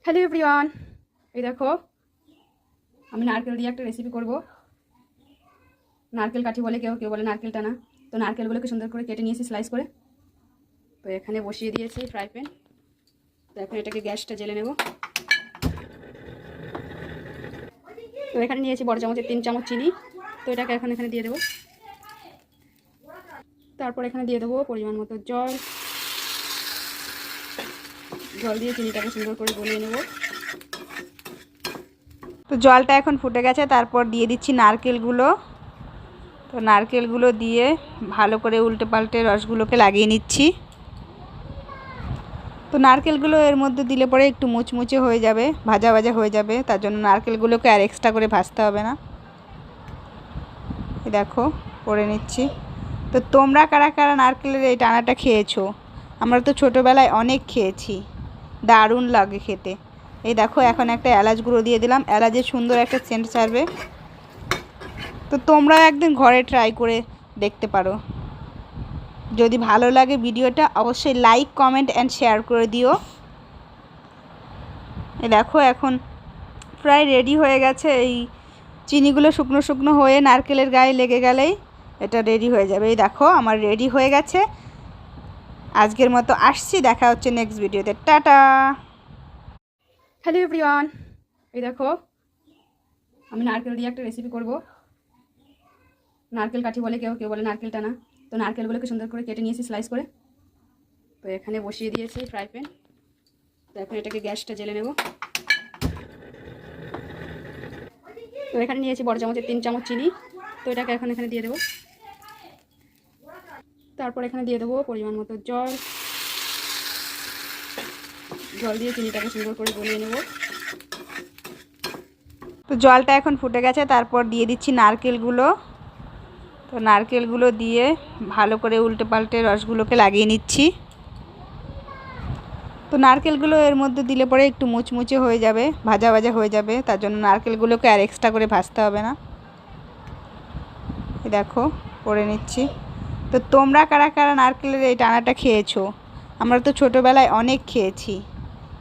Hello everyone, এই দেখো আমি নারকেল দিয়ে একটা রেসিপি করব। নারকেল কাঠি বলে, কেউ কেউ বলে নারকেল টানা। তো নারকেলগুলোকে সুন্দর করে কেটে নিয়েছি স্লাইস করে। তো এখানে বসিয়ে দিয়েছি ফ্রাই প্যান। তো এখন এটাকে গ্যাসটা জ্বেলে নেব। তো এখানে নিয়েছি বড় চামচের 3 চামচ চিনি। তো এটাকে এখন এখানে দিয়ে দেবো। তারপর এখানে দিয়ে দেবো পরিমাণ মতো জল। জল দিয়ে চিনিটাকে সুন্দর করে গলিয়ে নেব। তো জলটা এখন ফুটে গেছে, তারপর দিয়ে দিচ্ছি নারকেলগুলো। তো নারকেলগুলো দিয়ে ভালো করে উল্টে পাল্টে রসগুলোকে লাগিয়ে নিচ্ছি। তো নারকেলগুলো এর মধ্যে দিলে পরে একটু মুচমুচে হয়ে যাবে, ভাজা ভাজা হয়ে যাবে, তার জন্য নারকেলগুলোকে আর এক্সট্রা করে ভাজতে হবে না। দেখো করে নিচ্ছি। তো তোমরা কারা কারা নারকেলের এই টানাটা খেয়েছো? আমরা তো ছোটোবেলায় অনেক খেয়েছি, দারুণ লাগে খেতে। এই দেখো এখন একটা এলাচ গুঁড়ো দিয়ে দিলাম, এলাচের সুন্দর একটা সেন্ট ছাড়বে। তো তোমরা একদিন ঘরে ট্রাই করে দেখতে পারো। যদি ভালো লাগে ভিডিওটা অবশ্যই লাইক, কমেন্ট অ্যান্ড শেয়ার করে দিও। এই দেখো এখন প্রায় রেডি হয়ে গেছে। এই চিনিগুলো শুকনো শুকনো হয়ে নারকেলের গায়ে লেগে গেলেই এটা রেডি হয়ে যাবে। এই দেখো আমার রেডি হয়ে গেছে। আজকের মতো আসছি, দেখা হচ্ছে নেক্সট ভিডিওতে। টাটা। হ্যালো এভরিওয়ান, এই দেখো আমি নারকেল দিয়ে একটা রেসিপি করব। নারকেল কাঠি বলে, কেউ কেউ বলে নারকেল টানা। তো নারকেলগুলোকে সুন্দর করে কেটে নিয়েছি স্লাইস করে। তো এখানে বসিয়ে দিয়েছি ফ্রাই প্যান। তো এখন এটাকে গ্যাসটা জ্বেলে নেব। তো এখানে নিয়েছি বড় চামচের 3 চামচ চিনি। তো এটাকে এখন এখানে দিয়ে দেবো। তারপর এখানে দিয়ে দেবো পরিমাণ মতো জল। জল দিয়ে চিনিটাকে সুন্দর করে গলিয়ে নেব। তো জলটা এখন ফুটে গেছে, তারপর দিয়ে দিচ্ছি নারকেলগুলো। তো নারকেলগুলো দিয়ে ভালো করে উল্টে পাল্টে রসগুলোকে লাগিয়ে নিচ্ছি। তো নারকেলগুলো এর মধ্যে দিলে পরে একটু মুচমুচে হয়ে যাবে, ভাজা ভাজা হয়ে যাবে, তার জন্য নারকেলগুলোকে আর এক্সট্রা করে ভাজতে হবে না। দেখো করে নিচ্ছি। তো তোমরা কারা কারা নারকেলের এই টানাটা খেয়েছো? আমরা তো ছোটোবেলায় অনেক খেয়েছি,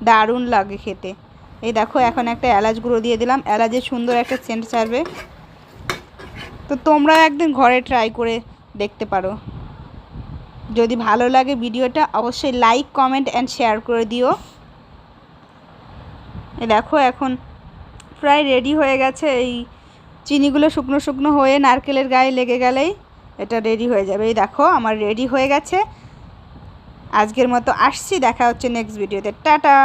দারুণ লাগে খেতে। এই দেখো এখন একটা এলাচ গুঁড়ো দিয়ে দিলাম, এলাচের সুন্দর একটা সেন্ট ছাড়বে। তো তোমরা একদিন ঘরে ট্রাই করে দেখতে পারো। যদি ভালো লাগে ভিডিওটা অবশ্যই লাইক, কমেন্ট অ্যান্ড শেয়ার করে দিও। এই দেখো এখন প্রায় রেডি হয়ে গেছে। এই চিনিগুলো শুকনো শুকনো হয়ে নারকেলের গায়ে লেগে গেলেই এটা রেডি হয়ে যাবে। এই দেখো আমার রেডি হয়ে গেছে। আজকের মতো আসছি, দেখা হচ্ছে নেক্সট ভিডিওতে। টাটা।